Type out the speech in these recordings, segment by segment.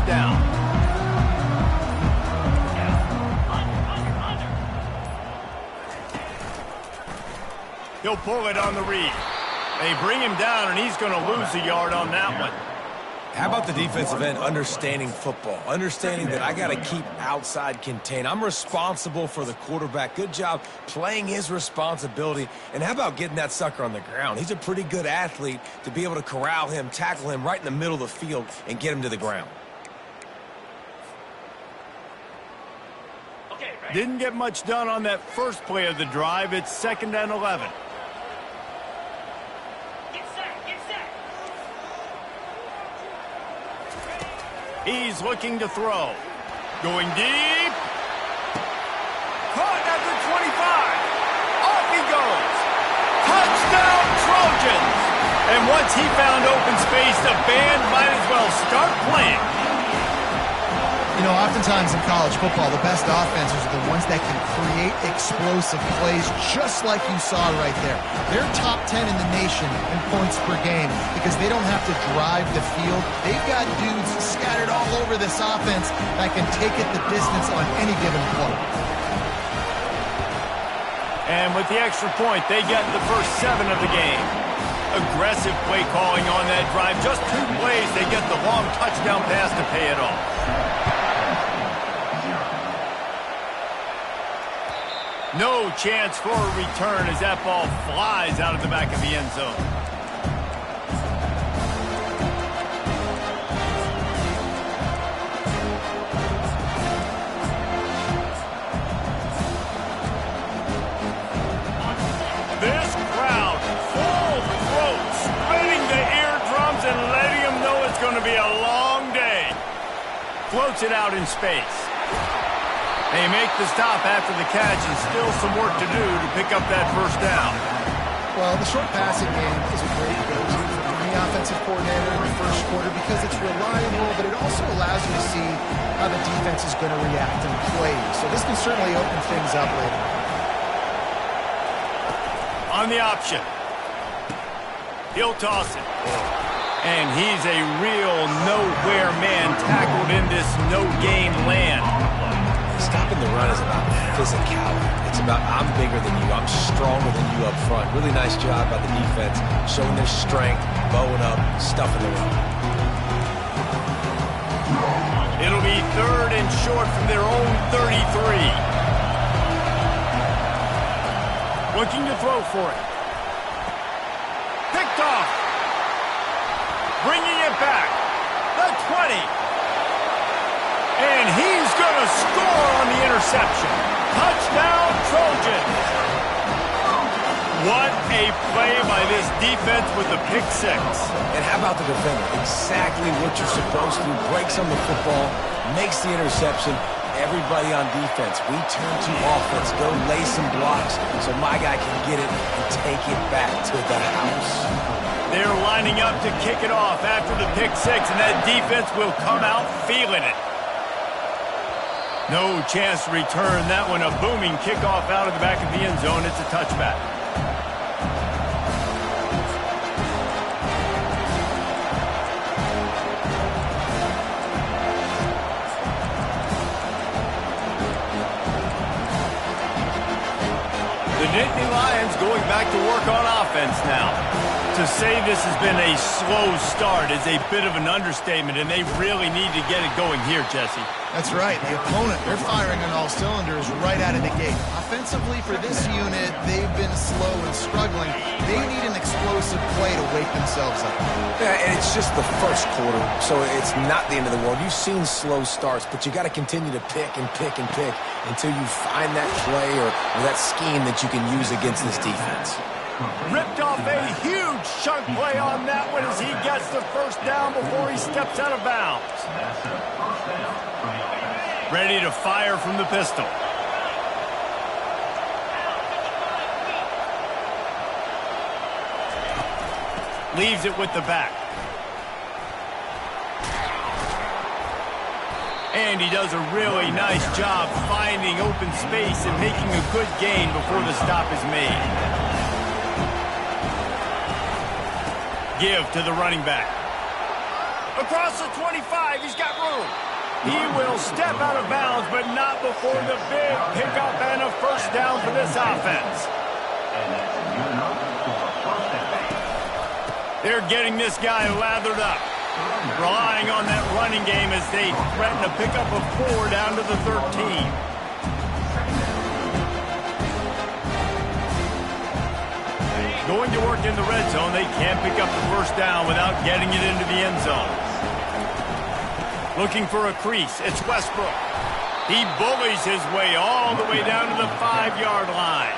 down. He'll pull it on the read. They bring him down, and he's going to lose a yard on that one. How about the defensive end understanding football, understanding that I got to keep outside contain. I'm responsible for the quarterback. Good job playing his responsibility. And how about getting that sucker on the ground? He's a pretty good athlete to be able to corral him, tackle him right in the middle of the field, and get him to the ground. Didn't get much done on that first play of the drive. It's 2nd and 11. He's looking to throw. Going deep. Caught at the 25. Off he goes. Touchdown, Trojans. And once he found open space, the band might as well start playing. You know, oftentimes in college football, the best offenses are the ones that can create explosive plays, just like you saw right there. They're top 10 in the nation in points per game because they don't have to drive the field. They've got dudes scattered all over this offense that can take it the distance on any given play. And with the extra point, they get the first 7 of the game. Aggressive play calling on that drive. Just 2 plays, they get the long touchdown pass to pay it off. No chance for a return as that ball flies out of the back of the end zone. This crowd, full throat, spreading the eardrums and letting them know it's going to be a long day. Floats it out in space. They make the stop after the catch and still some work to do to pick up that first down. Well, the short passing game is a great go-to for any offensive coordinator in the first quarter because it's reliable, but it also allows you to see how the defense is going to react and play. So this can certainly open things up later. On the option. He'll toss it. And he's a real nowhere man tackled in this no-gain land. Stopping the run is about physicality. It's about I'm bigger than you, I'm stronger than you up front. Really nice job by the defense, showing their strength, bowing up, stuffing the run. It'll be 3rd and short from their own 33. Looking to throw for it. Picked off. Bringing it back. The 20. And he's going to score on the interception. Touchdown, Trojans. What a play by this defense with the pick 6. And how about the defender? Exactly what you're supposed to. Breaks on the football, makes the interception. Everybody on defense, we turn to offense. Go lay some blocks so my guy can get it and take it back to the house. They're lining up to kick it off after the pick 6, and that defense will come out feeling it. No chance to return that one. A booming kickoff out of the back of the end zone. It's a touchback. The Nittany Lions going back to work on offense now. To say this has been a slow start is a bit of an understatement, and they really need to get it going here, Jesse. That's right. The opponent, they're firing on all cylinders right out of the gate. Offensively, for this unit, they've been slow and struggling. They need an explosive play to wake themselves up. Yeah, and it's just the first quarter, so it's not the end of the world. You've seen slow starts, but you got to continue to pick and pick and pick until you find that play or that scheme that you can use against this defense. Ripped off a huge chunk play on that one as he gets the first down before he steps out of bounds. Ready to fire from the pistol. Leaves it with the back. And he does a really nice job finding open space and making a good gain before the stop is made. Give to the running back. Across the 25, he's got room. He will step out of bounds, but not before the big pickup and a first down for this offense. They're getting this guy lathered up, relying on that running game as they threaten a pickup of 4 down to the 13. Going to work in the red zone, they can't pick up the first down without getting it into the end zone. Looking for a crease, it's Westbrook. He bullies his way all the way down to the 5-yard line.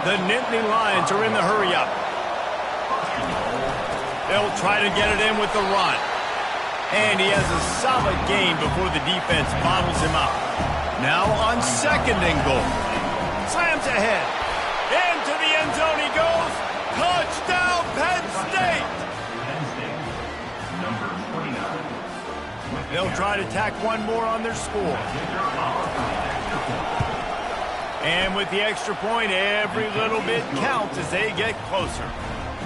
The Nittany Lions are in the hurry-up. They'll try to get it in with the run. And he has a solid gain before the defense bottles him up. Now on 2nd and goal. Slams ahead. Into the end zone he goes. Touchdown, Penn State! They'll try to tack one more on their score. And with the extra point, every little bit counts as they get closer.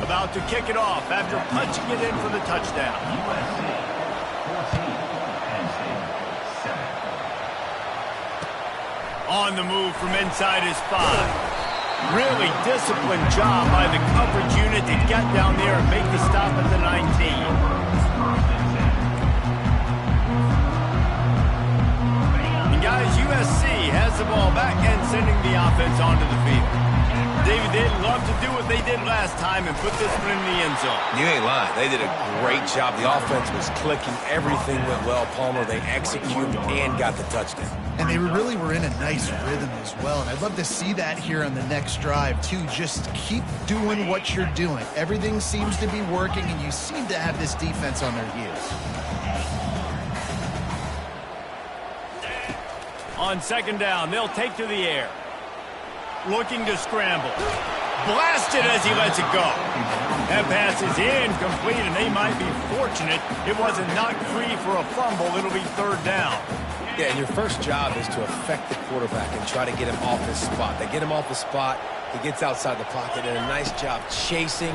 About to kick it off after punching it in for the touchdown. On the move from inside his 5. Really disciplined job by the coverage unit to get down there and make the stop at the 19. Guys, USC has the ball back and sending the offense onto the field. David, they'd love to do what they did last time and put this one in the end zone. You ain't lying. They did a great job. The offense was clicking. Everything went well, Palmer. They executed and got the touchdown. And they really were in a nice rhythm as well. And I'd love to see that here on the next drive, too. Just keep doing what you're doing. Everything seems to be working, and you seem to have this defense on their heels. On 2nd down, they'll take to the air. Looking to scramble. Blasted as he lets it go. That pass is incomplete, and they might be fortunate it wasn't knocked free for a fumble. It'll be 3rd down. Yeah, and your first job is to affect the quarterback and try to get him off his spot. They get him off the spot. He gets outside the pocket, and a nice job chasing,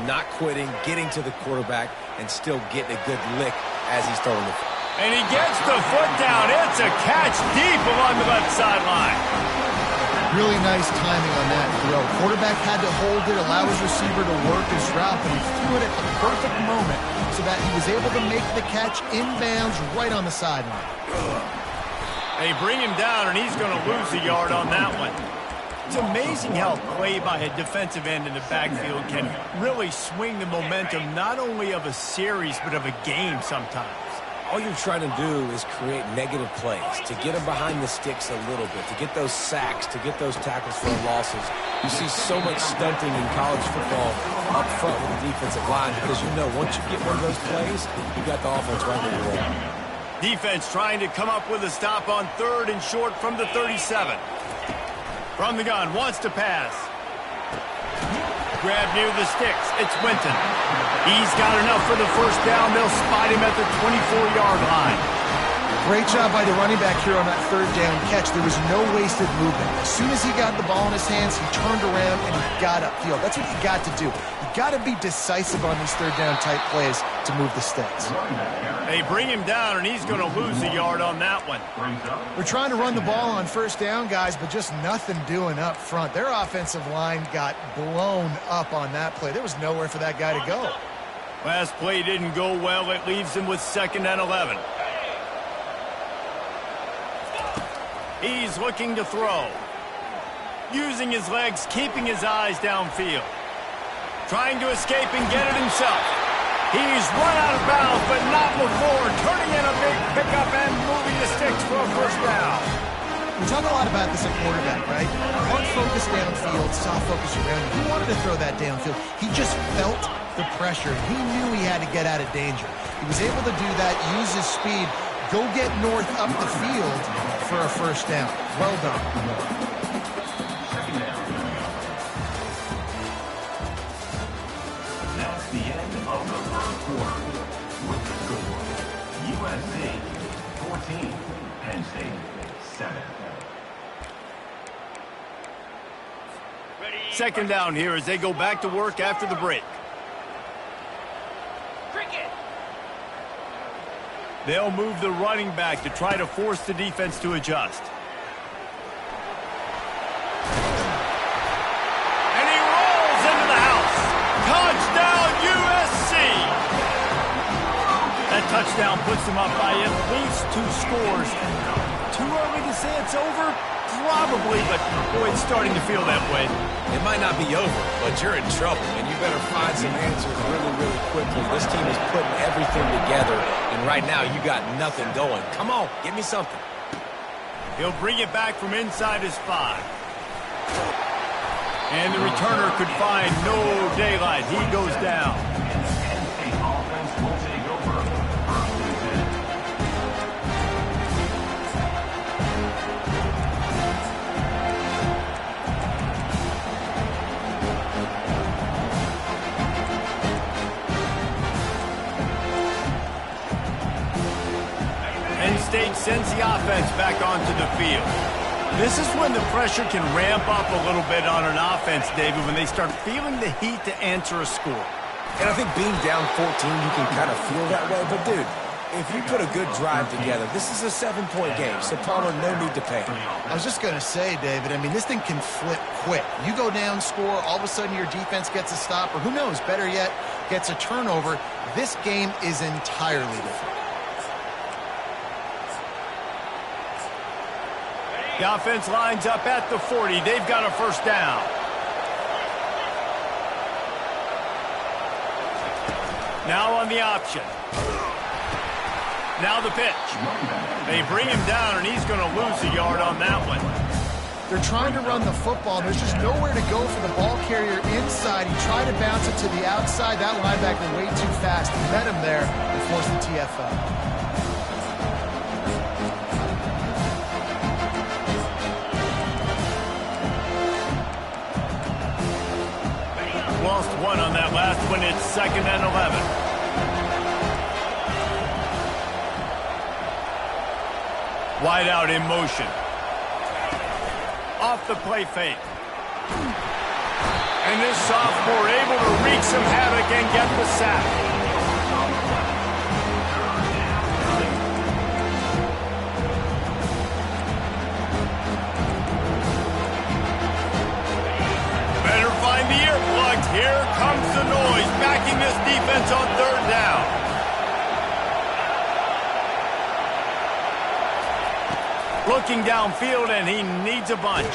not quitting, getting to the quarterback, and still getting a good lick as he's throwing the foot. And he gets the foot down. It's a catch deep along the left sideline. Really nice timing on that throw. Quarterback had to hold it, allow his receiver to work his route, but he threw it at the perfect moment so that he was able to make the catch inbounds right on the sideline. They bring him down, and he's going to lose a yard on that one. It's amazing how play by a defensive end in the backfield can really swing the momentum not only of a series but of a game sometimes. All you're trying to do is create negative plays, to get them behind the sticks a little bit, to get those sacks, to get those tackles for losses. You see so much stunting in college football up front with the defensive line because you know once you get one of those plays, you got the offense right where you want. Defense trying to come up with a stop on 3rd and short from the 37. From the gun, wants to pass. Grab near the sticks. It's Winton. He's got enough for the first down. They'll spot him at the 24-yard line. Great job by the running back here on that 3rd down catch. There was no wasted movement. As soon as he got the ball in his hands, he turned around and he got upfield. That's what you got to do. You got to be decisive on these 3rd down type plays to move the sticks. They bring him down, and he's going to lose a yard on that one. We're trying to run the ball on 1st down, guys, but just nothing doing up front. Their offensive line got blown up on that play. There was nowhere for that guy to go. Last play didn't go well. It leaves him with 2nd and 11. He's looking to throw. Using his legs, keeping his eyes downfield. Trying to escape and get it himself. He's run out of bounds, but not before turning in a big pickup and moving the sticks for a first down. We talk a lot about this at quarterback, right? Hard focus downfield, soft focus around him. He wanted to throw that downfield. He just felt the pressure. He knew he had to get out of danger. He was able to do that, use his speed, go get north up the field for a first down. Well done. USC 14, Penn State 7. 2nd down here as they go back to work after the break. They'll move the running back to try to force the defense to adjust. And he rolls into the house. Touchdown, USC! That touchdown puts them up by at least 2 scores. Too early to say it's over? Probably, but boy, it's starting to feel that way. It might not be over, but you're in trouble, and you better find some answers really, really quickly. This team is putting everything together, and right now you got nothing going. Come on, give me something. He'll bring it back from inside his 5. And the returner could find no daylight. He goes down. Penn State offense will take over. 1st and 10. Penn State sends the offense back onto the field. This is when the pressure can ramp up a little bit on an offense, David, when they start feeling the heat to answer a score. And I think being down 14, you can kind of feel that way. But, dude, if you put a good drive together, this is a 7-point game. So, Palmer, no need to panic. I was just going to say, David, I mean, this thing can flip quick. You go down, score, all of a sudden your defense gets a stop, or who knows, better yet, gets a turnover. This game is entirely different. The offense lines up at the 40. They've got a 1st down. Now on the option. Now the pitch. They bring him down, and he's going to lose a yard on that one. They're trying to run the football. There's just nowhere to go for the ball carrier inside. He tried to bounce it to the outside. That linebacker way too fast. He met him there and forced the TFL. Lost 1 on that last one. It's 2nd and 11. Wide out in motion. Off the play fake. And this sophomore able to wreak some havoc and get the sack. Better find the earplugs. Here comes the noise, backing this defense on 3rd down. Looking downfield, and he needs a bunch.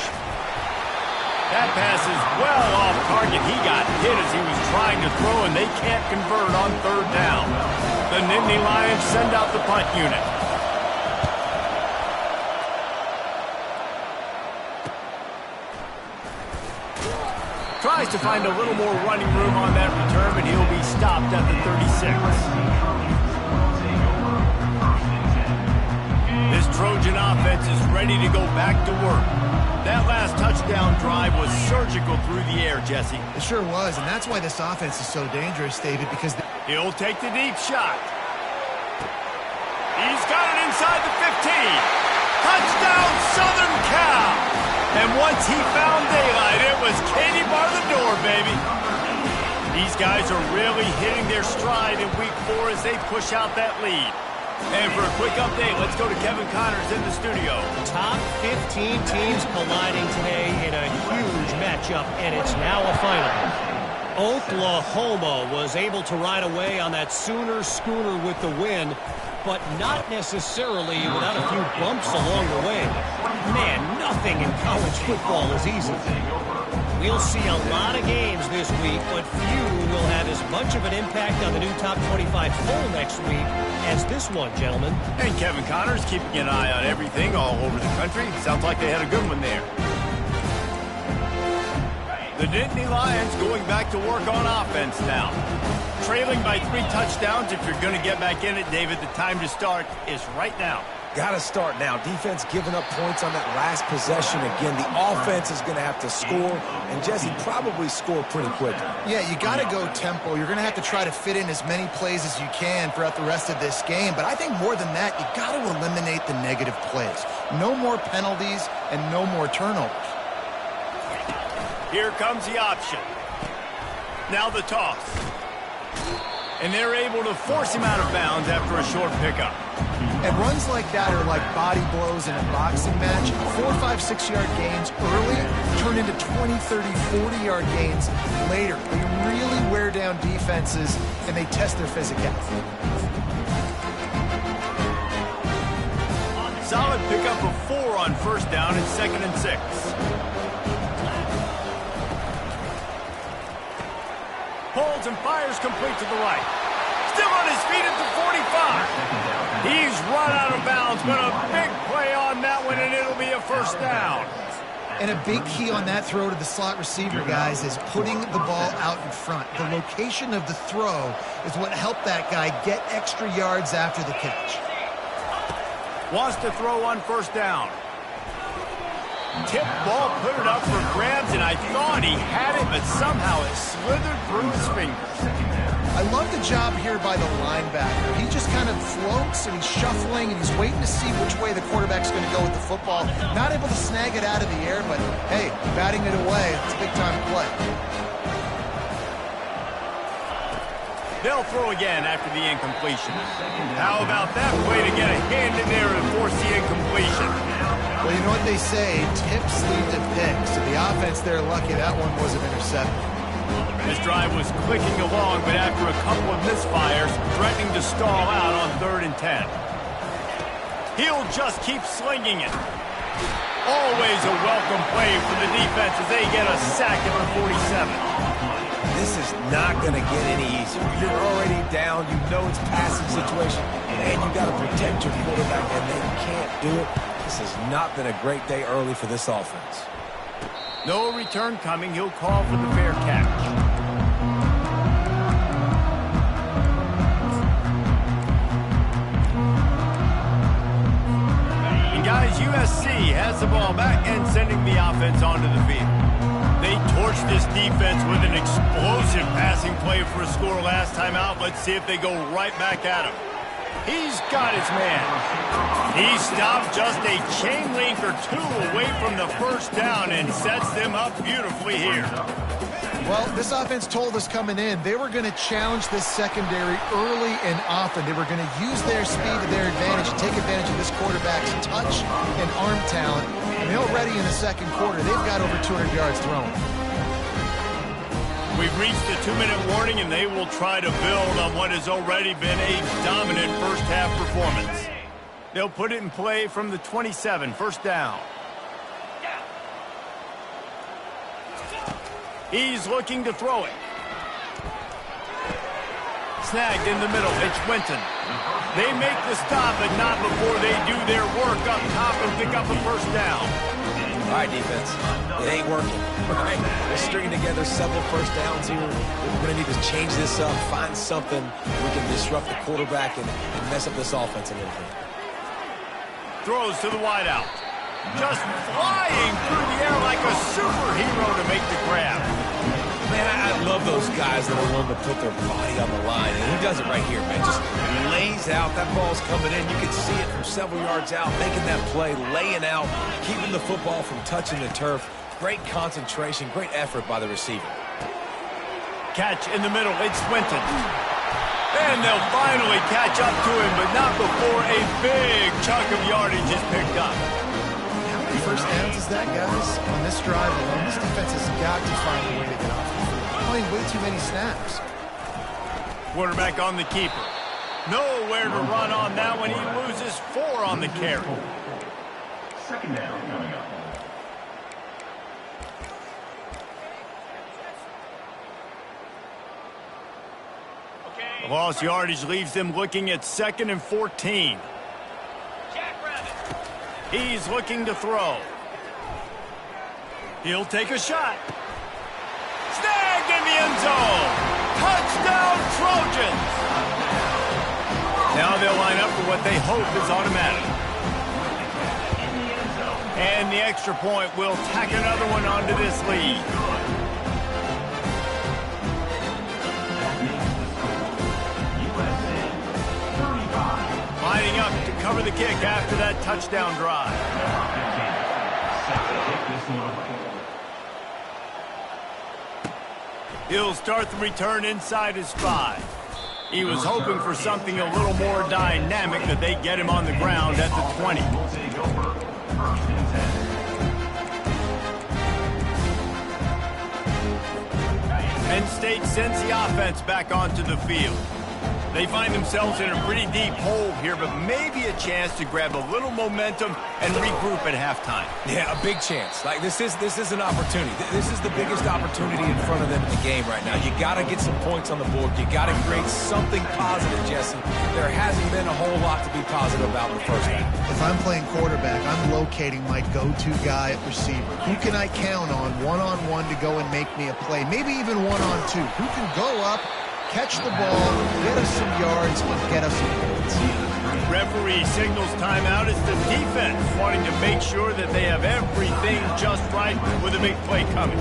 That pass is well off target. He got hit as he was trying to throw, and they can't convert on 3rd down. The Nittany Lions send out the punt unit. Tries to find a little more running room on that return, but he'll be stopped at the 36. This Trojan offense is ready to go back to work. That last touchdown drive was surgical through the air, Jesse. It sure was, and that's why this offense is so dangerous, David, because... He'll take the deep shot. He's got it inside the 15. Touchdown, Southern Cal! And once he found daylight, it was Katie bar the door, baby. These guys are really hitting their stride in week 4 as they push out that lead. And for a quick update, let's go to Kevin Connors in the studio. Top 15 teams colliding today in a huge matchup, and it's now a final. Oklahoma was able to ride away on that Sooner schooner with the win, but not necessarily without a few bumps along the way. Man, nothing in college football is easy. We'll see a lot of games this week, but few will have as much of an impact on the new Top 25 poll next week as this one, gentlemen. And Kevin Connors keeping an eye on everything all over the country. Sounds like they had a good one there. The Nittany Lions going back to work on offense now. Trailing by 3 touchdowns. If you're going to get back in it, David, the time to start is right now. Got to start now. Defense giving up points on that last possession. Again, the offense is going to have to score, and Jesse probably score pretty quickly. Yeah, you got to go tempo. You're going to have to try to fit in as many plays as you can throughout the rest of this game. But I think more than that, you got to eliminate the negative plays. No more penalties and no more turnovers. Here comes the option. Now the toss. And they're able to force him out of bounds after a short pickup. And runs like that are like body blows in a boxing match. 4, 5, 6-yard gains early turn into 20, 30, 40-yard gains later. They really wear down defenses, and they test their physicality. Solid pickup of 4 on first down and 2nd and 6. Pulls and fires complete to the right. Still on his feet at the 45. He's run out of bounds, but a big play on that one, and it'll be a first down. And a big key on that throw to the slot receiver, guys, is putting the ball out in front. The location of the throw is what helped that guy get extra yards after the catch. Wants to throw on first down. Tip ball, put it up for grabs, and I thought he had it, but somehow it slithered through his fingers. I love the job here by the linebacker. He just kind of floats, and he's shuffling, and he's waiting to see which way the quarterback's going to go with the football. Not able to snag it out of the air, but, hey, batting it away, it's a big-time play. They'll throw again after the incompletion. How about that play to get a hand in there and force the incompletion? Well, you know what they say, tips lead to picks. So the offense, they're lucky that one wasn't intercepted. This drive was clicking along, but after a couple of misfires, threatening to stall out on 3rd and 10. He'll just keep slinging it. Always a welcome play for the defense as they get a sack at the 47. This is not going to get any easier. You're already down. You know it's passing situation. And you got to protect your quarterback, and they can't do it. This has not been a great day early for this offense. No return coming. He'll call for the fair catch. And guys, USC has the ball back and sending the offense onto the field. They torched this defense with an explosive passing play for a score last time out. Let's see if they go right back at him. He's got his man. He stopped just a chain link or 2 away from the first down and sets them up beautifully here. Well, this offense told us coming in they were going to challenge this secondary early and often. They were going to use their speed to their advantage and take advantage of this quarterback's touch and arm talent. And already in the second quarter, they've got over 200 yards thrown. We've reached the 2-minute warning, and they will try to build on what has already been a dominant first-half performance. They'll put it in play from the 27, first down. He's looking to throw it. Snagged in the middle. It's Winton. They make the stop, but not before they do their work up top and pick up a first down. All right, defense. It ain't working. Right? We're stringing together several first downs here. We're going to need to change this up, find something we can disrupt the quarterback and mess up this offense a little bit. Throws to the wideout. Just flying through the air like a superhero to make the grab. Man, I love those guys that are willing to put their body on the line, and he does it right here, man. Just lays out. That ball's coming in. You can see it from several yards out, making that play, laying out, keeping the football from touching the turf. Great concentration, great effort by the receiver. Catch in the middle. It's Winton. And they'll finally catch up to him, but not before a big chunk of yardage is picked up. How many first downs is that, guys? On this drive alone, this defense has got to find a way to get off the field. They're playing way too many snaps. Quarterback on the keeper. Nowhere to run on that one. He loses 4 on the carry. Second down coming up. The lost yardage leaves them looking at 2nd and 14. He's looking to throw. He'll take a shot. Snagged in the end zone. Touchdown, Trojans. Now they'll line up for what they hope is automatic. And the extra point will tack another one onto this lead. Lining up to cover the kick after that touchdown drive. He'll start the return inside his 5. He was hoping for something a little more dynamic, that they get him on the ground at the 20. Will take over. 1st and 10. Penn State sends the offense back onto the field. They find themselves in a pretty deep hole here, but maybe a chance to grab a little momentum and regroup at halftime. Yeah, a big chance. Like, this is an opportunity. This is the biggest opportunity in front of them in the game right now. You got to get some points on the board. You got to create something positive, Jesse. There hasn't been a whole lot to be positive about in the first half. If I'm playing quarterback, I'm locating my go-to guy at receiver. Who can I count on one-on-one to go and make me a play? Maybe even one-on-two. Who can go up, catch the ball, get us some yards, and get us some points? Referee signals timeout. It's the defense wanting to make sure that they have everything just right with a big play coming.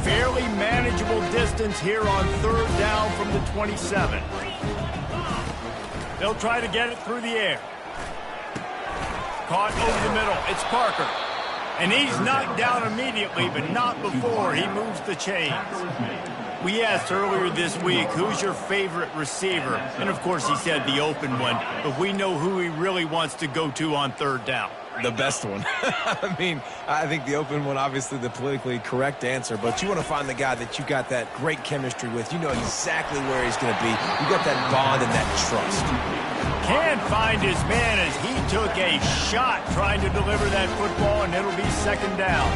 Fairly manageable distance here on 3rd down from the 27. They'll try to get it through the air. Caught over the middle. It's Parker. And he's knocked down immediately, but not before he moves the chains. We asked earlier this week, who's your favorite receiver? And, of course, he said the open one. But we know who he really wants to go to on 3rd down. The best one. I mean, I think the open one, obviously the politically correct answer, but you want to find the guy that you got that great chemistry with. You know exactly where he's going to be. You got that bond and that trust. Can't find his man as he took a shot trying to deliver that football, and it'll be 2nd down.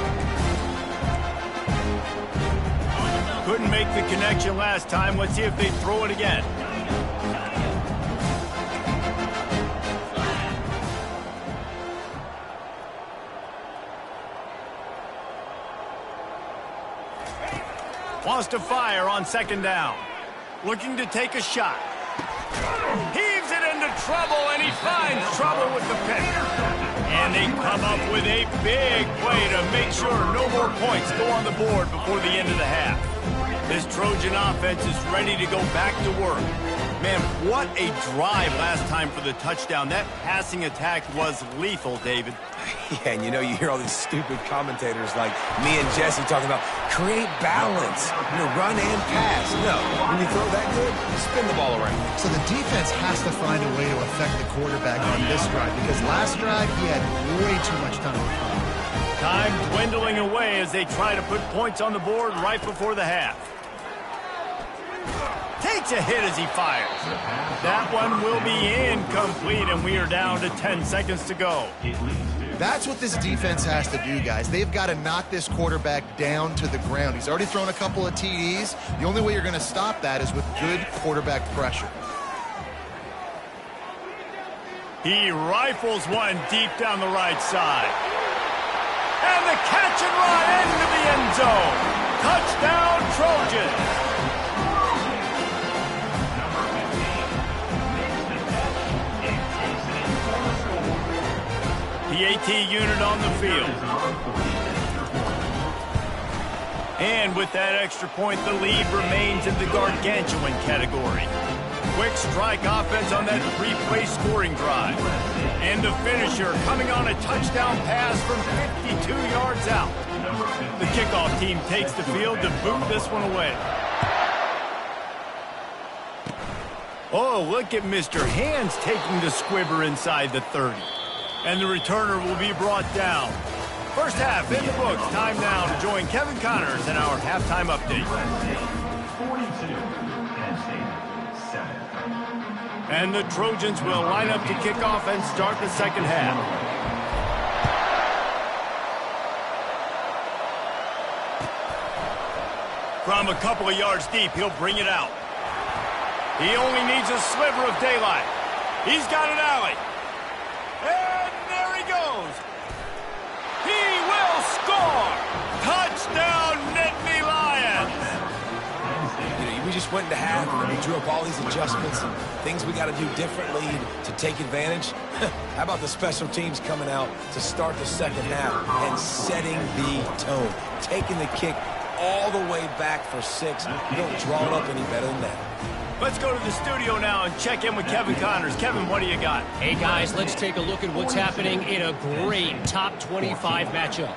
Couldn't make the connection last time. Let's see if they throw it again. Wants to fire on 2nd down. Looking to take a shot. Heaves it into trouble, and he finds trouble with the pick. And they come up with a big play to make sure no more points go on the board before the end of the half. This Trojan offense is ready to go back to work. Man, what a drive last time for the touchdown. That passing attack was lethal, David. Yeah, and you know, you hear all these stupid commentators like me and Jesse talking about create balance, run and pass. No, when you throw that good, you spin the ball around. So the defense has to find a way to affect the quarterback on this drive, because last drive he had way too much time to throw. Time dwindling away as they try to put points on the board right before the half. Takes a hit as he fires. That one will be incomplete, and we are down to 10 seconds to go. That's what this defense has to do, guys. They've got to knock this quarterback down to the ground. He's already thrown a couple of TDs. The only way you're going to stop that is with good quarterback pressure. He rifles one deep down the right side. And the catch and run into the end zone. Touchdown, Trojans. The AT unit on the field. And with that extra point, the lead remains in the gargantuan category. Quick strike offense on that 3-play scoring drive. And the finisher coming on a touchdown pass from 52 yards out. The kickoff team takes the field to boot this one away. Oh, look at Mr. Hands taking the squibber inside the 30. And the returner will be brought down. First half in the books. Time now to join Kevin Connors in our halftime update. 42, Penn State 7. And the Trojans will line up to kick off and start the second half. From a couple of yards deep, he'll bring it out. He only needs a sliver of daylight. He's got an alley. And there he goes. He will score. Touchdown, Nittany Lions. We just went into half and we drew up all these adjustments and things we got to do differently to take advantage. How about the special teams coming out to start the second half and setting the tone, taking the kick all the way back for 6. You don't draw it up any better than that. Let's go to the studio now and check in with Kevin Connors. Kevin, what do you got? Hey, guys, let's take a look at what's happening in a great top 25 matchup.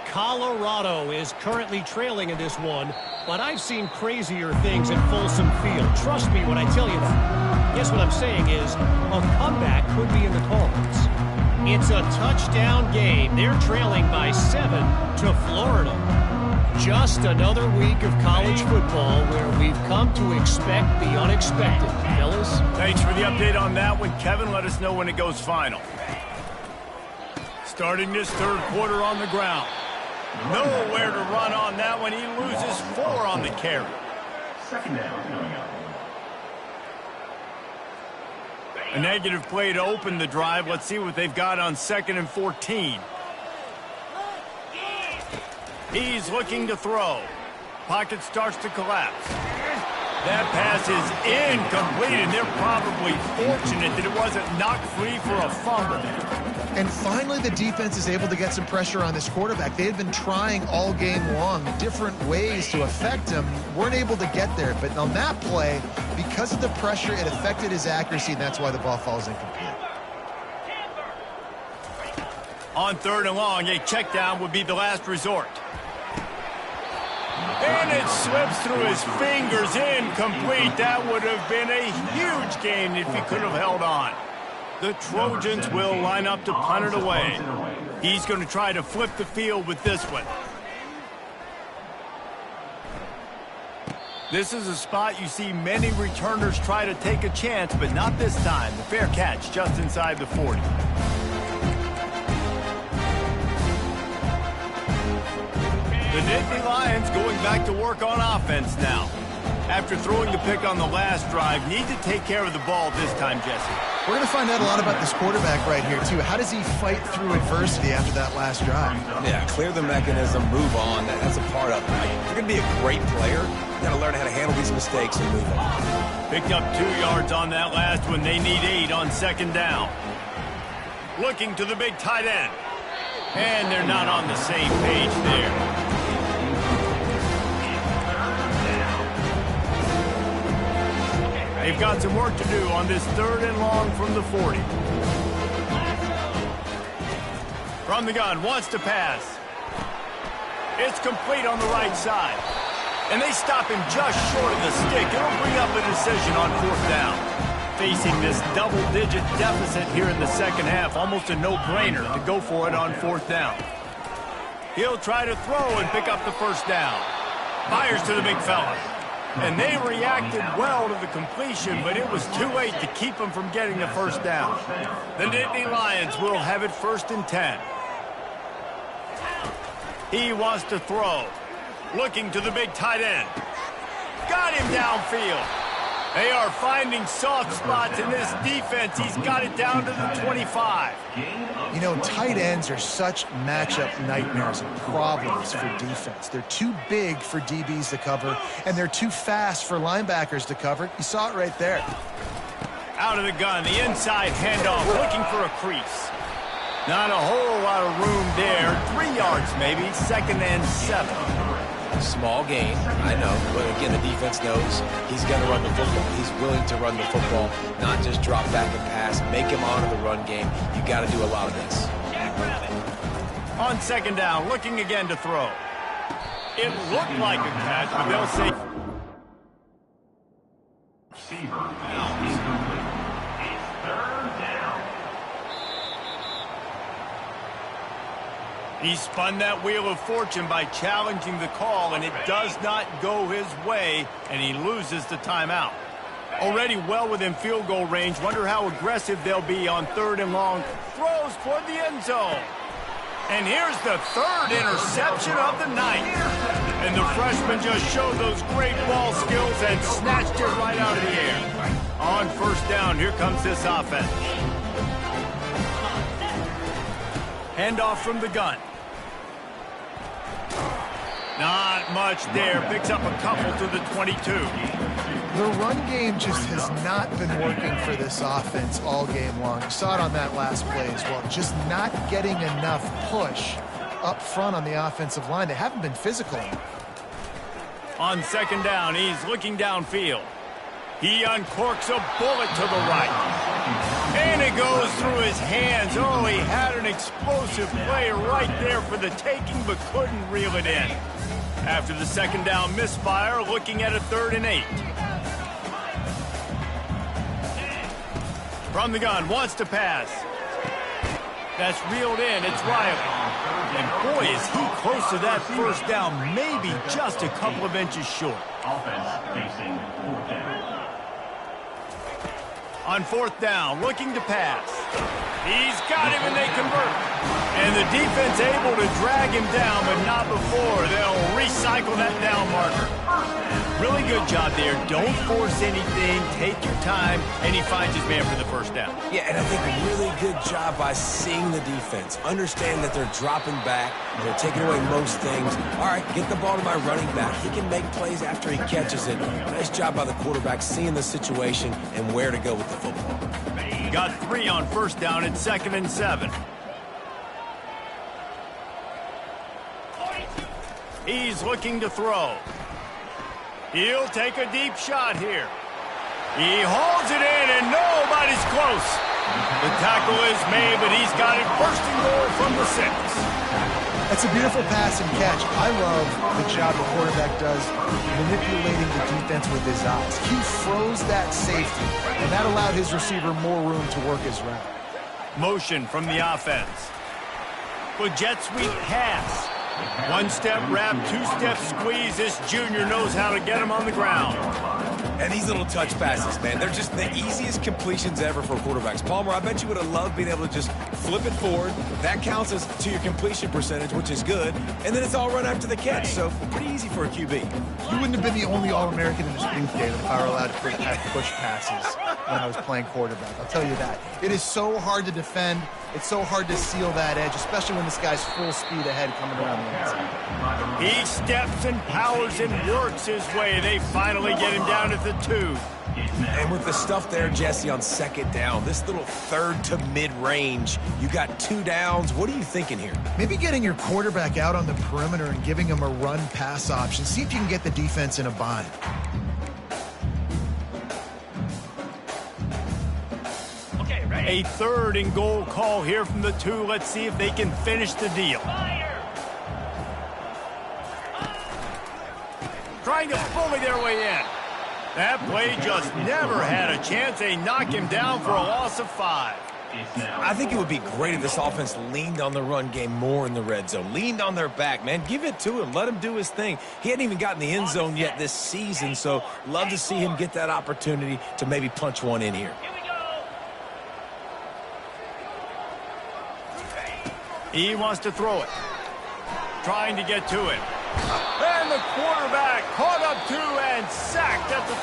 Colorado is currently trailing in this one, but I've seen crazier things at Folsom Field. Trust me when I tell you that. Guess what I'm saying is a comeback could be in the cards. It's a touchdown game. They're trailing by 7 to Florida. Just another week of college football where we've come to expect the unexpected. Fellas? Thanks for the update on that one, Kevin. Let us know when it goes final. Starting this third quarter on the ground. Nowhere to run on that one. He loses 4 on the carry. Second down coming up. A negative play to open the drive. Let's see what they've got on 2nd and 14. He's looking to throw. Pocket starts to collapse. That pass is incomplete, and they're probably fortunate that it wasn't knocked free for a fumble. And finally, the defense is able to get some pressure on this quarterback. They had been trying all game long different ways to affect him. Weren't able to get there. But on that play, because of the pressure, it affected his accuracy, and that's why the ball falls incomplete. On 3rd and long, a check down would be the last resort. And it slips through his fingers, incomplete. That would have been a huge gain if he could have held on. The Trojans will line up to punt it away. He's going to try to flip the field with this one. This is a spot you see many returners try to take a chance, but not this time. The fair catch just inside the 40. The Nittany Lions going back to work on offense now. After throwing the pick on the last drive, need to take care of the ball this time, Jesse. We're going to find out a lot about this quarterback right here, too. How does he fight through adversity after that last drive? Yeah, clear the mechanism, move on. That's a part of it. Right? If you're going to be a great player, you got to learn how to handle these mistakes and move on. Picked up 2 yards on that last one. They need 8 on 2nd down. Looking to the big tight end. And they're not on the same page there. They've got some work to do on this 3rd and long from the 40. From the gun, wants to pass. It's complete on the right side. And they stop him just short of the stick. It'll bring up a decision on 4th down. Facing this double-digit deficit here in the second half, almost a no-brainer to go for it on 4th down. He'll try to throw and pick up the first down. Fires to the big fella. And they reacted well to the completion, but it was too late to keep them from getting the first down. The Nittany Lions will have it 1st and 10. He wants to throw. Looking to the big tight end. Got him downfield. They are finding soft spots in this defense. He's got it down to the 25. You know, tight ends are such matchup nightmares and problems for defense. They're too big for DBs to cover, and they're too fast for linebackers to cover. You saw it right there. Out of the gun, the inside handoff, looking for a crease. Not a whole lot of room there. 3 yards maybe, 2nd and 7. Small gain, I know, but again, the defense knows he's going to run the football. He's willing to run the football, not just drop back and pass, make him honor the run game. You got to do a lot of this. On 2nd down, looking again to throw. It looked like a catch, but they'll say... Receiver is incomplete. It's 3rd down. He spun that wheel of fortune by challenging the call, and it does not go his way, and he loses the timeout. Already well within field goal range. Wonder how aggressive they'll be on 3rd and long. Throws toward the end zone. And here's the 3rd interception of the night. And the freshman just showed those great ball skills and snatched it right out of the air. On 1st down, here comes this offense. Handoff from the gun. Not much there. Picks up a couple to the 22. The run game just has not been working for this offense all game long. You saw it on that last play as well. Just not getting enough push up front on the offensive line. They haven't been physical. On 2nd down, he's looking downfield. He uncorks a bullet to the right. And it goes through his hands. Oh, he had an explosive play right there for the taking, but couldn't reel it in. After the second down misfire, looking at a 3rd and 8. From the gun, wants to pass. That's reeled in. It's Riley. And boy, is he close to that first down, maybe just a couple of inches short. Offense facing 4th down. On 4th down, looking to pass. He's got him, and they convert. And the defense able to drag him down, but not before. They'll recycle that down marker. Really good job there. Don't force anything. Take your time, and he finds his man for the first down. Yeah, and I think a really good job by seeing the defense. Understand that they're dropping back. They're taking away most things. All right, get the ball to my running back. He can make plays after he catches it. Nice job by the quarterback seeing the situation and where to go with the football. Got 3 on first down and 2nd and 7. He's looking to throw. He'll take a deep shot here. He holds it in, and nobody's close. The tackle is made, but he's got it first and goal from the 6. That's a beautiful pass and catch. I love the job the quarterback does manipulating the defense with his eyes. He froze that safety, and that allowed his receiver more room to work his route. Motion from the offense. With jet sweep pass. 1-step wrap, 2-step squeeze. This junior knows how to get him on the ground. And these little touch passes, man, they're just the easiest completions ever for quarterbacks. Palmer, I bet you would have loved being able to just flip it forward. That counts as to your completion percentage, which is good. And then it's all run after the catch, so pretty easy for a QB. You wouldn't have been the only All-American in this booth, David, if I were allowed to push passes when I was playing quarterback. I'll tell you that. It is so hard to defend. It's so hard to seal that edge, especially when this guy's full speed ahead coming around the inside. He steps and powers and works his way. They finally get him down at the 2. And with the stuff there, Jesse, on 2nd down, this little 3rd to mid-range, you got 2 downs. What are you thinking here? Maybe getting your quarterback out on the perimeter and giving him a run-pass option. See if you can get the defense in a bind. A 3rd and goal call here from the 2. Let's see if they can finish the deal. Trying to bully their way in. That play just never had a chance. They knock him down for a loss of 5. I think it would be great if this offense leaned on the run game more in the red zone. Leaned on their back, man. Give it to him. Let him do his thing. He hadn't even gotten the end zone yet this season, so love to see him get that opportunity to maybe punch one in here. He wants to throw it. Trying to get to it. And the quarterback caught up to and sacked at the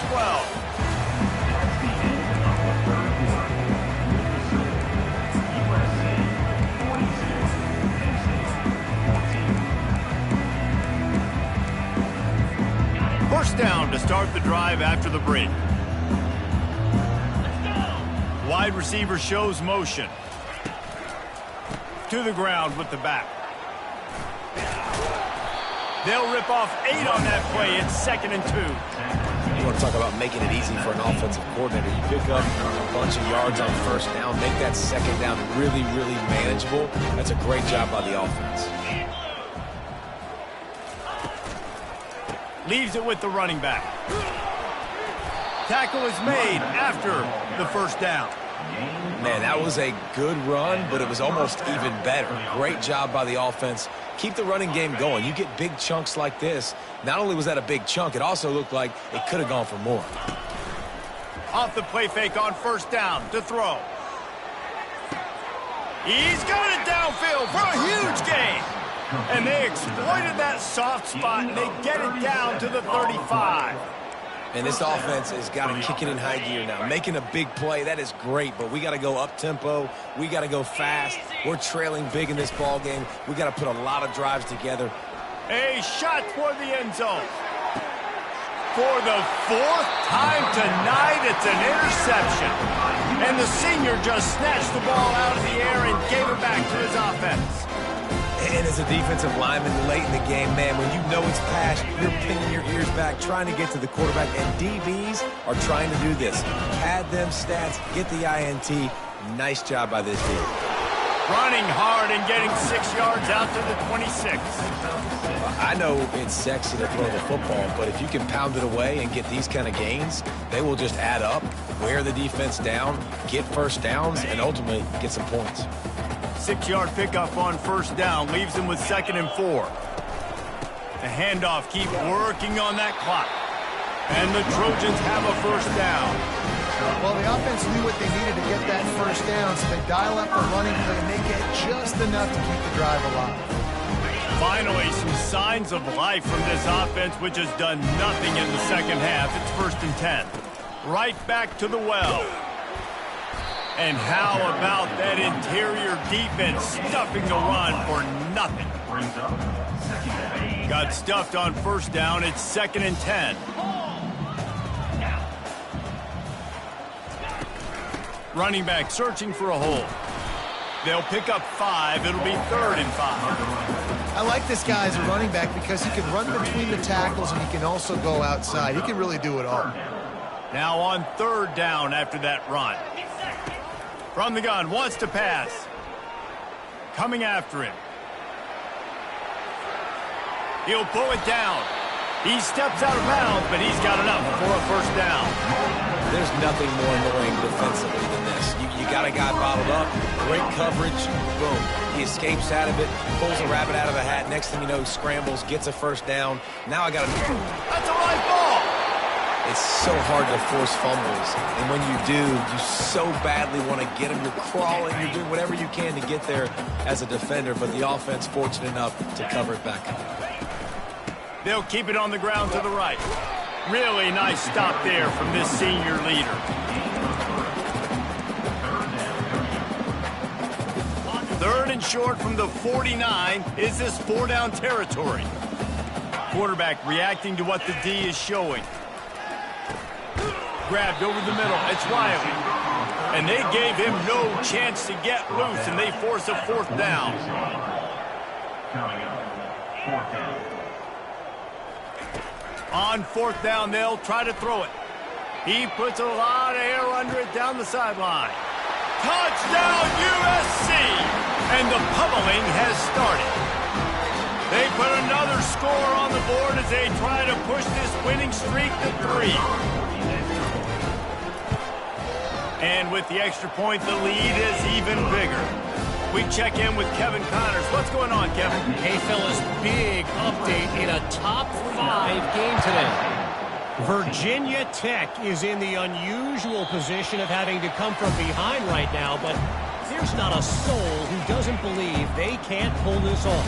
12. First down to start the drive after the break. Wide receiver shows motion. To the ground with the back. They'll rip off 8 on that play. It's 2nd and 2. You want to talk about making it easy for an offensive coordinator. You pick up a bunch of yards on first down, make that 2nd down really, really manageable. That's a great job by the offense. Leaves it with the running back. Tackle is made after the first down. Man, that was a good run, but it was almost even better. Great job by the offense. Keep the running game going. You get big chunks like this. Not only was that a big chunk, it also looked like it could have gone for more. Off the play fake on first down to throw. He's got it downfield for a huge gain. And they exploited that soft spot, and they get it down to the 35. And this offense has got to kick it in high gear now. Making a big play, that is great, but we got to go up-tempo. We got to go fast. We're trailing big in this ball game. We got to put a lot of drives together. A shot toward the end zone. For the 4th time tonight, it's an interception. And the senior just snatched the ball out of the air and gave it back to his offense. And as a defensive lineman late in the game, man, when you know it's pass, you're pinning your ears back, trying to get to the quarterback, and DBs are trying to do this. Pad them stats, get the INT. Nice job by this dude. Running hard and getting 6 yards out to the 26. I know it's sexy to throw the football, but if you can pound it away and get these kind of gains, they will just add up, wear the defense down, get first downs, and ultimately get some points. 6-yard pickup on first down leaves them with 2nd and 4. The handoff, keep working on that clock. And the Trojans have a first down. Well, the offense knew what they needed to get that first down, so they dial up the running play and they get just enough to keep the drive alive. Finally, some signs of life from this offense, which has done nothing in the second half. It's 1st and 10. Right back to the well. And how about that interior defense stuffing the run for nothing? Got stuffed on first down. It's 2nd and 10. Running back searching for a hole. They'll pick up 5. It'll be 3rd and 5. I like this guy as a running back because he can run between the tackles and he can also go outside. He can really do it all. Now on 3rd down after that run. From the gun, wants to pass. Coming after him. He'll pull it down. He steps out of bounds, but he's got enough for a first down. There's nothing more annoying defensively than this. You got a guy bottled up, great coverage, boom. He escapes out of it, pulls a rabbit out of a hat. Next thing you know, he scrambles, gets a first down. Now I got to... That's a live ball. It's so hard to force fumbles. And when you do, you so badly want to get them. You're crawling, you're doing whatever you can to get there as a defender, but the offense fortunate enough to cover it back up. They'll keep it on the ground to the right. Really nice stop there from this senior leader. 3rd and short from the 49. Is this 4-down territory? Quarterback reacting to what the D is showing. Grabbed over the middle. It's Riley. And they gave him no chance to get loose, and they force a 4th down. Coming up, 4th down. On 4th down, they'll try to throw it. He puts a lot of air under it down the sideline. Touchdown, USC! And the pummeling has started. They put another score on the board as they try to push this winning streak to 3. And with the extra point, the lead is even bigger. We check in with Kevin Connors. What's going on, Kevin? Hey, fellas, big update in a top 5 game today. Virginia Tech is in the unusual position of having to come from behind right now, but there's not a soul who doesn't believe they can't pull this off.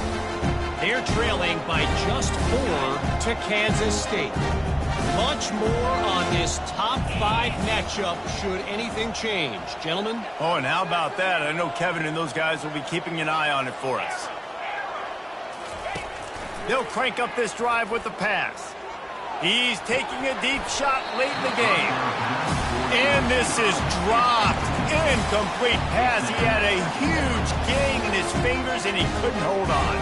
They're trailing by just 4 to Kansas State. Much more on this top 5 matchup should anything change. Gentlemen? Oh, and how about that? I know Kevin and those guys will be keeping an eye on it for us. They'll crank up this drive with the pass. He's taking a deep shot late in the game. And this is dropped. Incomplete pass. He had a huge gain in his fingers and he couldn't hold on.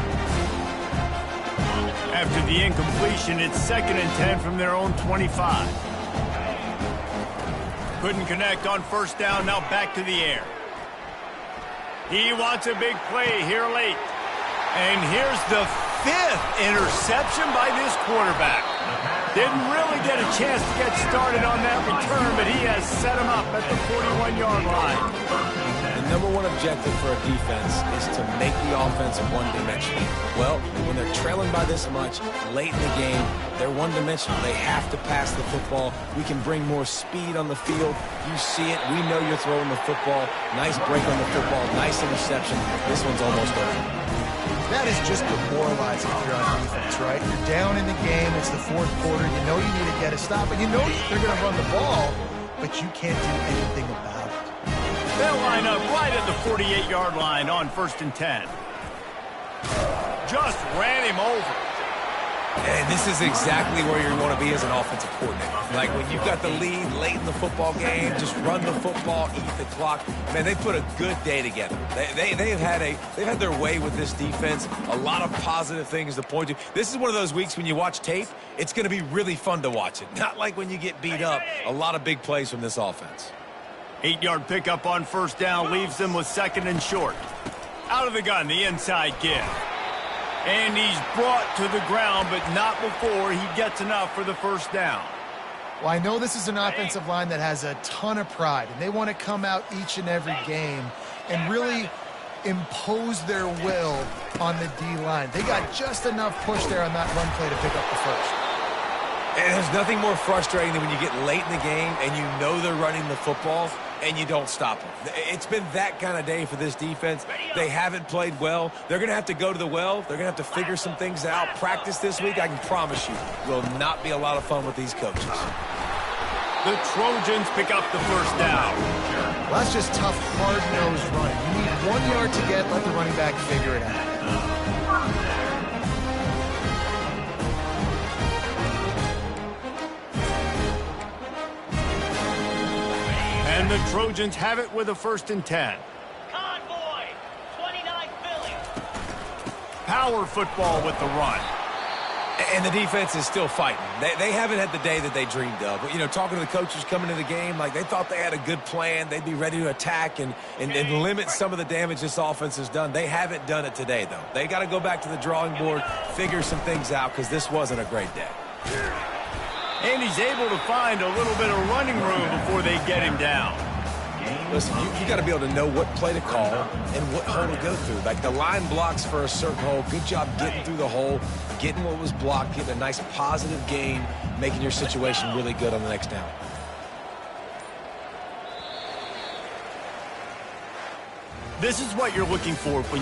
After the incompletion, it's 2nd and 10 from their own 25. Couldn't connect on first down, now back to the air. He wants a big play here late. And here's the 5th interception by this quarterback. Didn't really get a chance to get started on that return, but he has set him up at the 41-yard line. The #1 objective for a defense is to make the offense one-dimensional. Well, when they're trailing by this much late in the game, they're one-dimensional. They have to pass the football. We can bring more speed on the field. You see it. We know you're throwing the football. Nice break on the football. Nice interception. This one's almost over. That is just demoralizing if you're on defense, right? You're down in the game. It's the 4th quarter. You know you need to get a stop, and you know they're going to run the ball, but you can't do anything about it. They'll line up right at the 48-yard line on 1st and 10. Just ran him over. And this is exactly where you want to be as an offensive coordinator. Like when you've got the lead late in the football game, just run the football, eat the clock. Man, they put a good day together. They've had their way with this defense. A lot of positive things to point to. This is one of those weeks when you watch tape, it's going to be really fun to watch it. Not like when you get beat up. A lot of big plays from this offense. 8-yard pickup on first down leaves them with 2nd and short. Out of the gun, the inside give. And he's brought to the ground, but not before he gets enough for the first down. Well, I know this is an offensive line that has a ton of pride, and they want to come out each and every game and really impose their will on the D-line. They got just enough push there on that run play to pick up the first. And there's nothing more frustrating than when you get late in the game and you know they're running the football and you don't stop them. It's been that kind of day for this defense. They haven't played well. They're going to have to go to the well. They're going to have to figure some things out. Practice this week, I can promise you, will not be a lot of fun with these coaches. The Trojans pick up the first down. Well, that's just tough, hard-nosed running. You need 1 yard to get, let the running back figure it out. And the Trojans have it with a 1st and 10. Convoy, 29 Philly. Power football with the run. And the defense is still fighting. They haven't had the day that they dreamed of. But, you know, talking to the coaches coming into the game, like they thought they had a good plan. They'd be ready to attack and limit some of the damage this offense has done. They haven't done it today, though. They got to go back to the drawing board, figure some things out, because this wasn't a great day. And he's able to find a little bit of running room before they get him down. Listen, you got to be able to know what play to call and what hole to go through. Like the line blocks for a certain hole. Good job getting through the hole, getting what was blocked, getting a nice positive gain, making your situation really good on the next down. This is what you're looking for when you